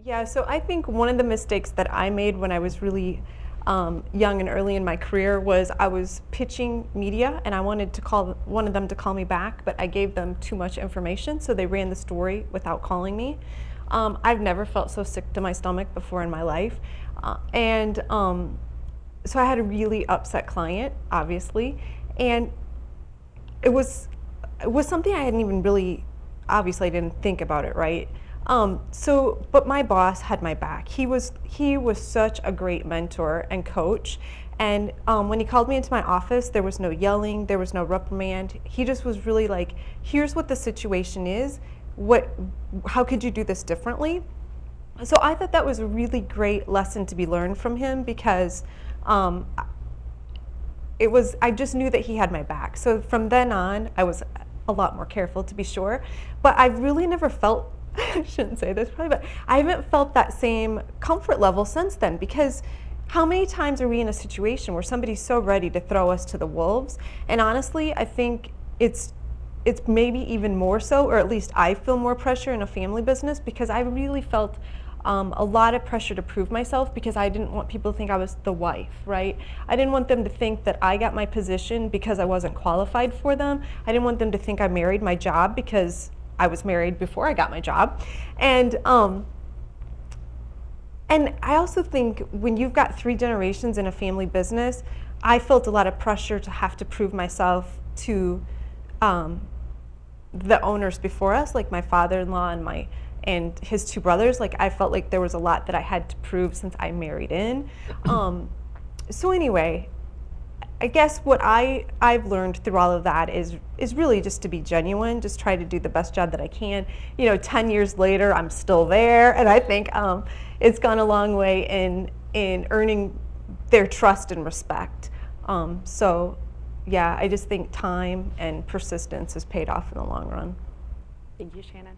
Yeah, so I think one of the mistakes that I made when I was really young and early in my career was I was pitching media and I wanted them to call me back, but I gave them too much information, so they ran the story without calling me. I've never felt so sick to my stomach before in my life. And so I had a really upset client, obviously, and it was it was something I hadn't even really, obviously I didn't think about it, right? But my boss had my back. He was such a great mentor and coach. And when he called me into my office, there was no yelling, there was no reprimand. He just was really like, here's what the situation is. How could you do this differently? So I thought that was a really great lesson to be learned from him because um, I just knew that he had my back. So from then on, I was a lot more careful, to be sure. But I've really never felt, I shouldn't say this probably, but I haven't felt that same comfort level since then, because how many times are we in a situation where somebody's so ready to throw us to the wolves? And honestly, I think it's maybe even more so, or at least I feel more pressure in a family business, because I really felt a lot of pressure to prove myself, because I didn't want people to think I was the wife, right? I didn't want them to think that I got my position because I wasn't qualified for them. I didn't want them to think I married my job because I was married before I got my job. And I also think when you've got 3 generations in a family business, I felt a lot of pressure to have to prove myself to the owners before us, like my father-in-law and his 2 brothers. Like, I felt like there was a lot that I had to prove since I married in. So anyway, I guess what I've learned through all of that is really just to be genuine, just try to do the best job that I can. 10 years later, I'm still there, and I think it's gone a long way in earning their trust and respect. So yeah, I just think time and persistence has paid off in the long run. Thank you, Shannon.